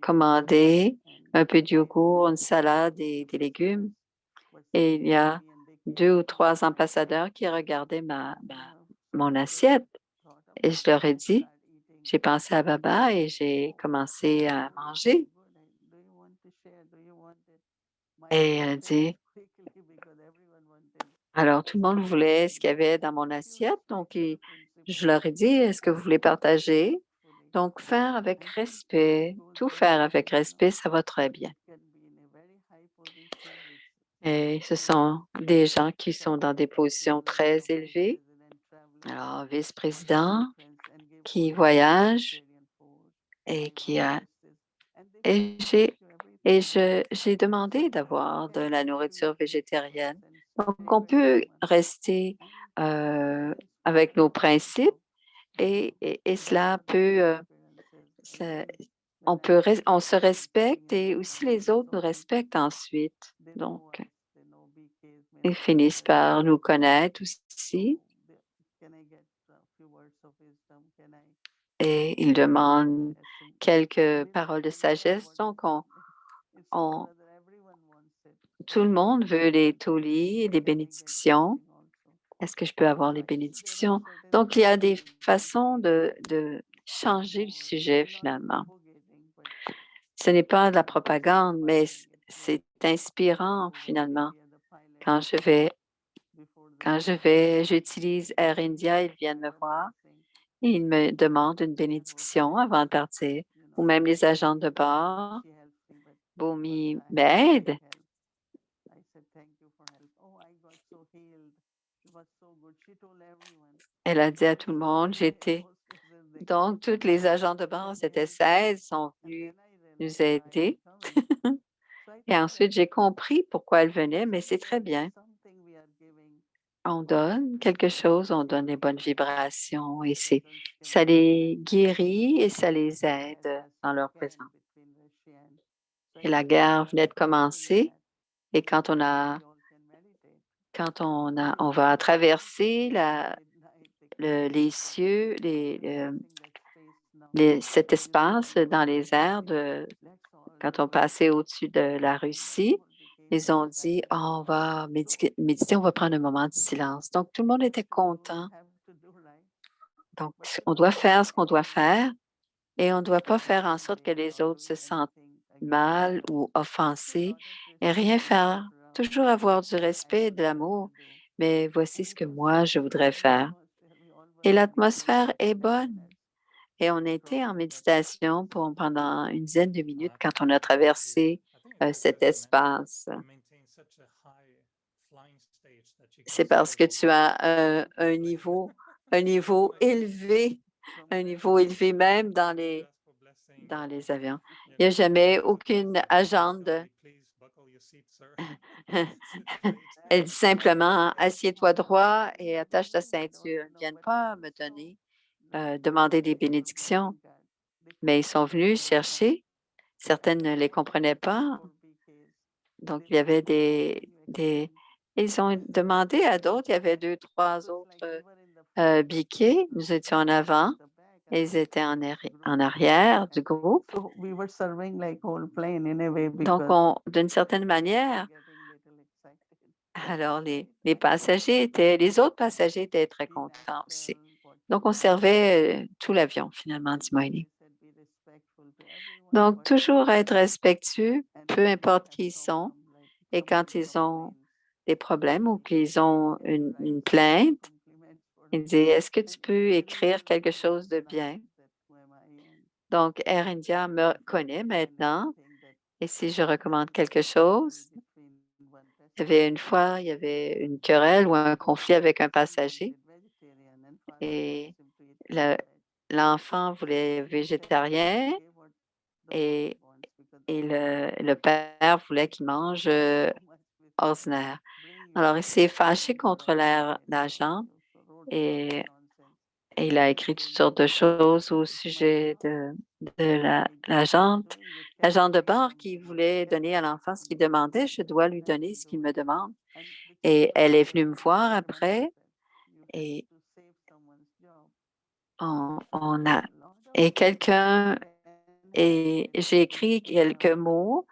S1: commandé un peu de yogourt, une salade et des légumes. Et il y a 2 ou 3 ambassadeurs qui regardaient mon assiette. Et je leur ai dit, j'ai pensé à Baba et j'ai commencé à manger. Et elle dit, alors tout le monde voulait ce qu'il y avait dans mon assiette. Donc, je leur ai dit, est-ce que vous voulez partager? Donc, faire avec respect, tout faire avec respect, ça va très bien. Et ce sont des gens qui sont dans des positions très élevées. Alors, vice-président qui voyage et qui a et j'ai demandé d'avoir de la nourriture végétarienne. Donc, on peut rester avec nos principes et cela peut, ça- on se respecte et aussi les autres nous respectent ensuite. Donc, ils finissent par nous connaître aussi et ils demandent quelques paroles de sagesse. Donc, on- tout le monde veut les tolis et les bénédictions. Est-ce que je peux avoir les bénédictions? Donc, il y a des façons de changer le sujet finalement. Ce n'est pas de la propagande, mais c'est inspirant finalement. Quand j'utilise Air India, ils viennent me voir et ils me demandent une bénédiction avant de partir. Ou même les agents de bord, Bhumi m'aide. Elle a dit à tout le monde, donc, tous les agents de bord, c'était 16, sont venus nous aider. Et ensuite, j'ai compris pourquoi elle venait, mais c'est très bien. On donne quelque chose, on donne les bonnes vibrations et ça les guérit et ça les aide dans leur présent. Et la guerre venait de commencer et on va traverser les cieux, cet espace dans les airs quand on passait au-dessus de la Russie, ils ont dit, oh, on va méditer, on va prendre un moment de silence. Donc, tout le monde était content. Donc, on doit faire ce qu'on doit faire et on ne doit pas faire en sorte que les autres se sentent mal ou offensés et rien faire. Toujours avoir du respect et de l'amour. Mais voici ce que moi, je voudrais faire. Et l'atmosphère est bonne. Et on était en méditation pendant une dizaine de minutes quand on a traversé cet espace. C'est parce que tu as un niveau élevé, un niveau élevé même dans les avions. Il n'y a jamais aucune agente Elle dit simplement, assieds-toi droit et attache ta ceinture. Ils ne viennent pas me demander des bénédictions, mais ils sont venus chercher. Certaines ne les comprenaient pas. Donc, il y avait ils ont demandé à d'autres, il y avait 2, 3 autres biquets. Nous étions en avant et ils étaient en arrière du groupe. Donc, d'une certaine manière, alors les autres passagers étaient très contents aussi. Donc, on servait tout l'avion finalement, dit Moini. Donc, toujours être respectueux, peu importe qui ils sont. Et quand ils ont des problèmes ou qu'ils ont une plainte, ils disent, est-ce que tu peux écrire quelque chose de bien? Donc, Air India me connaît maintenant. Et si je recommande quelque chose, une fois, il y avait une querelle ou un conflit avec un passager et le- l'enfant voulait végétarien et, le père voulait qu'il mange ordinaire. Alors, il s'est fâché contre l'agent et il a écrit toutes sortes de choses au sujet de la jante. l'agent de bord qui voulait donner à l'enfant ce qu'il demandait, je dois lui donner ce qu'il me demande. Et elle est venue me voir après et on a et quelqu'un et j'ai écrit quelques mots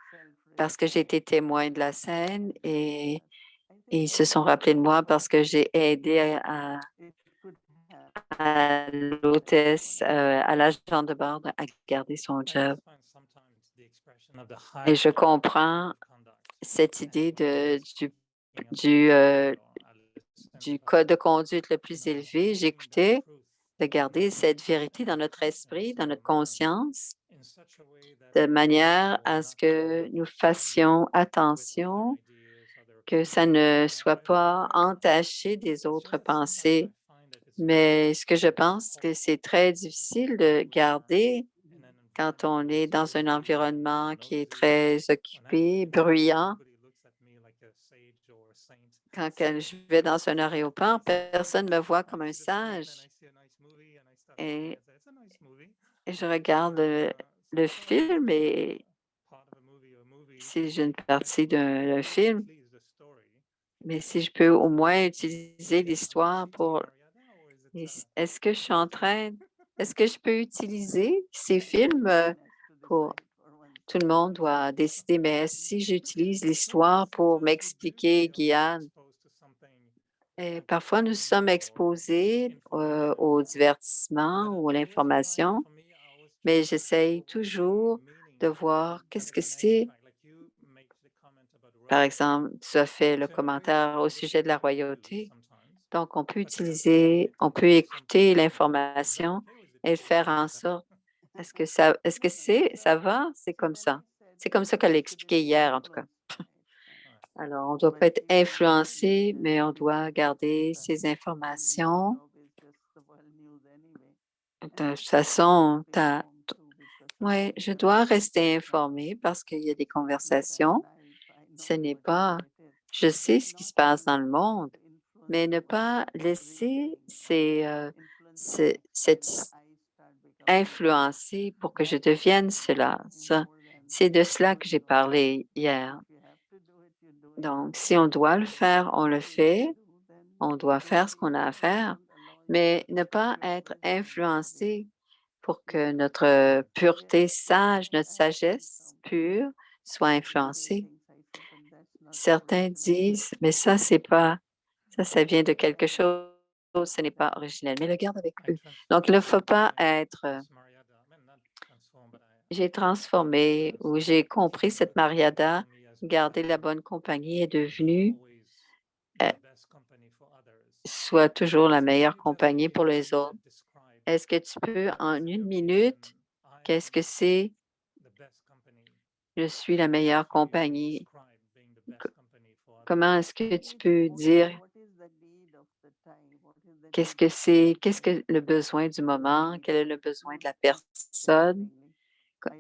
S1: parce que j'ai été témoin de la scène et ils se sont rappelés de moi parce que j'ai aidé à l'hôtesse, à l'agent de bord à garder son
S3: I
S1: job.
S3: just find sometimes the expression of the
S1: Et je
S3: highest
S1: comprends
S3: conduct
S1: cette
S3: and
S1: idée
S3: being a
S1: du,
S3: police
S1: euh,
S3: official, I listen
S1: du
S3: to
S1: code
S3: that,
S1: de conduite le plus élevé.
S3: holding that
S1: J'écoutais
S3: truth
S1: de
S3: in
S1: garder
S3: our
S1: cette
S3: mind
S1: vérité dans
S3: and
S1: notre esprit,
S3: conscience
S1: dans
S3: of our
S1: notre
S3: mind
S1: conscience,
S3: in such a way that
S1: de
S3: we
S1: manière
S3: will
S1: à ce
S3: not
S1: que nous
S3: connect
S1: fassions
S3: with other
S1: attention,
S3: ideas, other
S1: que ça
S3: opinions,
S1: ne
S3: and
S1: soit
S3: other
S1: pas
S3: directions.
S1: entaché des
S3: It's
S1: autres
S3: just that sometimes I
S1: pensées.
S3: find that it's very
S1: Mais ce que je pense, que
S3: difficult
S1: c'est très difficile de
S3: when we are
S1: garder
S3: in an
S1: quand
S3: environment
S1: on
S3: that
S1: est
S3: is
S1: dans un
S3: busy and
S1: environnement qui est
S3: noisy.
S1: très
S3: When I'm
S1: occupé,
S3: flying,
S1: bruyant.
S3: nobody looks at me like a sage or a saint
S1: Je
S3: sitting.
S1: vais dans un aéroport, personne ne me voit
S3: I
S1: comme un
S3: see the screen and I
S1: sage
S3: see a nice movie and I start looking.
S1: et
S3: I say, it's a nice movie.
S1: je regarde
S3: So
S1: le
S3: if I
S1: film
S3: watch
S1: et
S3: part of a movie or movies,
S1: si j'ai une
S3: I
S1: partie
S3: try to
S1: d'un
S3: follow at
S1: film,
S3: least the story.
S1: mais si je peux
S3: But
S1: au moins
S3: is
S1: utiliser
S3: it a
S1: l'histoire
S3: cheating
S1: pour...
S3: Mariana or is it
S1: Est-ce que je
S3: a
S1: suis
S3: good
S1: en
S3: thing?
S1: train... Est-ce que je peux utiliser ces films pour... Tout le monde doit décider, mais si j'utilise l'histoire pour
S3: Sometimes we do
S1: m'expliquer,
S3: feel
S1: Guyane,
S3: exposed to something
S1: et parfois nous sommes
S3: entertaining or
S1: exposés
S3: informational.
S1: au
S3: But
S1: divertissement ou à
S3: there is a line
S1: l'information,
S3: for me. I always try
S1: mais
S3: to say,
S1: j'essaye
S3: well, what is the
S1: toujours
S3: meaning
S1: de
S3: of
S1: voir
S3: that
S1: qu'est-ce que c'est.
S3: explanation? Like you make the comment about
S1: Par
S3: royalty.
S1: exemple, tu as fait le
S3: So we
S1: commentaire au
S3: listen
S1: sujet de
S3: to
S1: la
S3: the news
S1: royauté.
S3: sometimes,
S1: Donc,
S3: but we don't always
S1: on peut
S3: explain something
S1: écouter
S3: to the news. Is that
S1: l'information
S3: okay or is it
S1: et
S3: true,
S1: faire en
S3: Mariana?
S1: sorte, est-ce que ça va? C'est comme ça. C'est comme ça qu'elle l'a expliqué hier, en tout cas. Alors, on ne doit pas être influencé, mais on doit garder ces informations. De toute façon, oui, je dois rester informée parce qu'il y a des conversations. Ce n'est pas, je sais ce qui se passe dans le monde, mais ne pas laisser cette influencer pour que je devienne cela. C'est de cela que j'ai parlé hier. Donc, si on doit le faire, on le fait. On doit faire ce qu'on a à faire, mais ne pas être influencé pour que notre pureté sage, notre sagesse pure soit influencée. Certains disent, mais ça, c'est pas, ça vient de quelque chose, ce n'est pas originel, mais le garde avec
S3: I
S1: eux. Donc, il ne faut
S3: transformed
S1: pas être,
S3: this Mariada. I mean, not transform, but
S1: j'ai
S3: I
S1: transformé ou j'ai compris
S3: understood
S1: cette
S3: that
S1: Mariada,
S3: for me as well,
S1: garder la bonne compagnie est
S3: to be
S1: devenue,
S3: always
S1: euh,
S3: the best company for others.
S1: soit toujours la
S3: So can
S1: meilleure
S3: you tell me
S1: compagnie
S3: in
S1: pour
S3: one
S1: les autres.
S3: minute describe
S1: Est-ce que tu peux,
S3: what
S1: en
S3: is it
S1: une
S3: for me when
S1: minute,
S3: I am
S1: qu'est-ce que c'est?
S3: the best company?
S1: Je suis la
S3: How
S1: meilleure
S3: can you
S1: compagnie.
S3: describe being the best company for others?
S1: Comment est-ce que tu peux dire qu'est-ce que c'est, qu'est-ce que le besoin du moment, quel est le besoin de la personne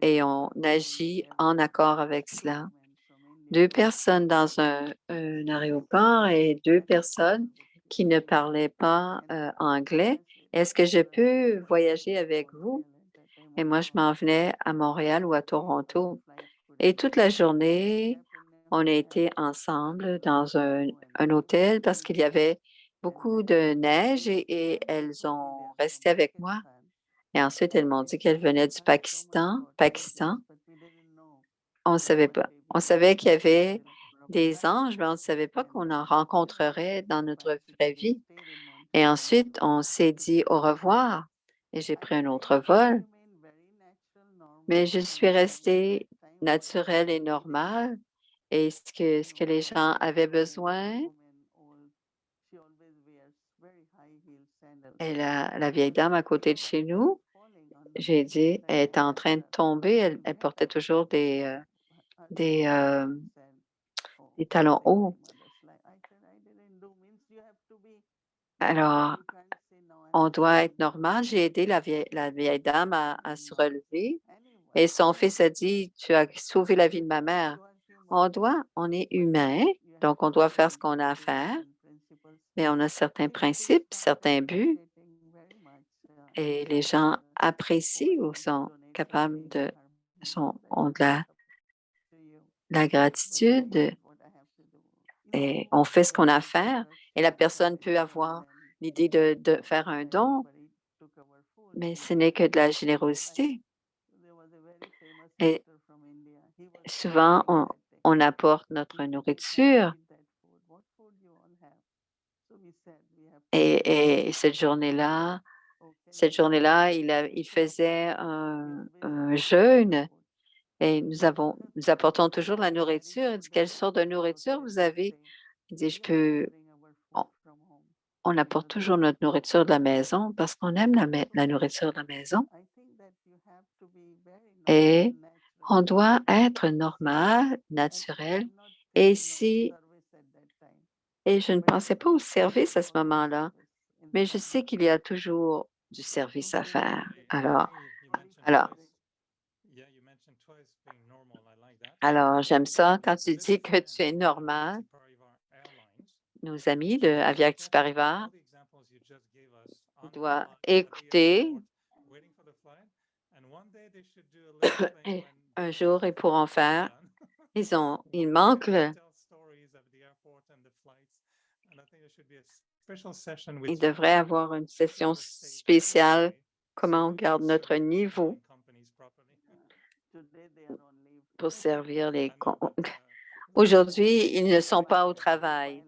S1: et on agit en accord avec cela. Deux personnes dans un aéroport et deux personnes qui ne parlaient pas anglais. Est-ce que je peux voyager avec vous? Et moi, je m'en venais à Montréal ou à Toronto. Et toute la journée, on a été ensemble dans un hôtel parce qu'il y avait beaucoup de neige et elles ont resté avec moi. Et ensuite, elles m'ont dit qu'elles venaient du Pakistan. Pakistan. On ne savait pas. On savait qu'il y avait des anges, mais on ne savait pas qu'on en rencontrerait dans notre vraie vie. Et ensuite, on s'est dit au revoir et j'ai pris un autre vol. Mais je suis restée naturelle et normale. Et ce que les gens avaient besoin, et la vieille dame à côté de chez nous, j'ai dit, elle est en train de tomber. Elle portait toujours des, euh, des talons hauts. Alors, on doit être normal. J'ai aidé la vieille dame à se relever. Et son fils a dit, tu as sauvé la vie de ma mère. On est humain, donc on doit faire ce qu'on a à faire, mais on a certains principes, certains buts, et les gens apprécient ou sont capables ont de la gratitude et on fait ce qu'on a à faire et la personne peut avoir l'idée de faire un don, mais ce n'est que de la générosité. Et souvent, on apporte notre nourriture et cette journée-là, il faisait un jeûne et nous apportons toujours de la nourriture. Il dit, quelle sorte de nourriture vous avez? Il dit, on, on apporte toujours notre nourriture de la maison parce qu'on aime la nourriture de la maison et on doit être normal, naturel. Et je ne pensais pas au service à ce moment-là, mais je sais qu'il y a toujours du service à faire. Alors, alors, j'aime ça quand tu dis que tu es normal. Nos amis de Aviatis Paribas doivent écouter. Et un jour, ils pourront faire. Il manque. Il devrait avoir une session spéciale, comment on garde notre niveau pour servir les. Aujourd'hui, ils ne sont pas au travail.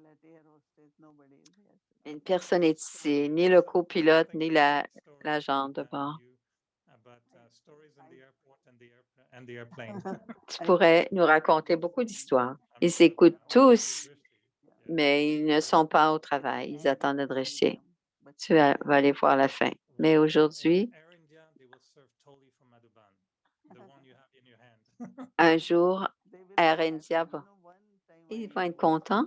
S1: Personne n'est ici, ni le copilote, ni l'agent de bord. Tu pourrais nous raconter beaucoup d'histoires. Ils s'écoutent tous, mais ils ne sont pas au travail. Ils attendent de rester. Tu vas aller voir la fin. Mais aujourd'hui, un jour, Air India ils vont être contents.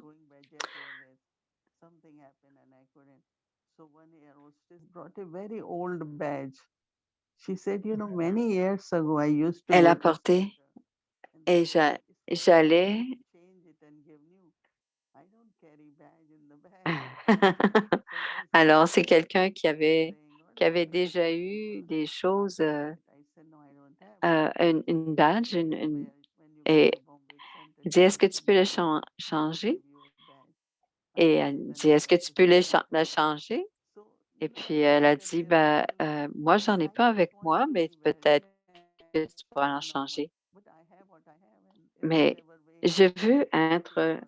S1: Elle a porté et j'allais. Alors, c'est quelqu'un qui avait déjà eu des choses, une badge, et il dit, est-ce que tu peux le changer? Et elle dit, est-ce que tu peux la changer? Et puis, elle a dit, ben, moi, j'en ai pas avec moi, mais peut-être que tu pourras en changer. Mais je veux être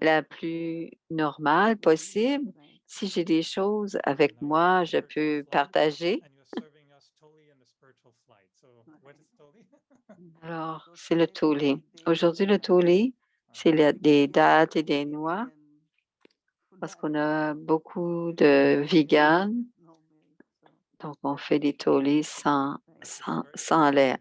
S1: la plus normale possible. Si j'ai des choses avec moi, je peux partager. Alors, c'est le tollé. Aujourd'hui, le tollé, c'est des dattes et des noix parce qu'on a beaucoup de vegans. Donc, on fait des tollés sans lait.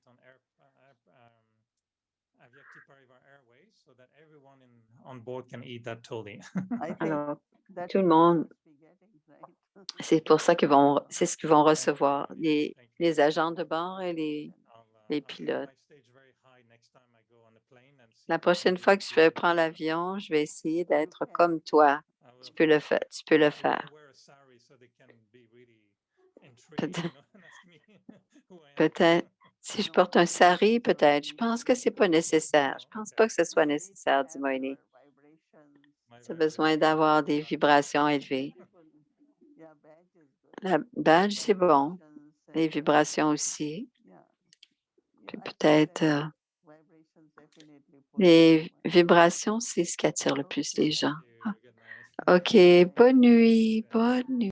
S1: Alors, tout le monde, c'est pour ça c'est ce qu'ils vont recevoir, les agents de bord et les pilotes. La prochaine fois que je vais prendre l'avion, je vais essayer d'être comme toi. Tu peux le faire. Tu peux le faire. Peut-être. Si je porte un sari, peut-être. Je pense que c'est pas nécessaire. Je pense pas que ce soit nécessaire, dit Moïse. Tu as besoin d'avoir des vibrations élevées. La badge, c'est bon. Les vibrations aussi. Puis peut-être les vibrations, c'est ce qui attire le plus les gens. OK, bonne nuit, bonne nuit.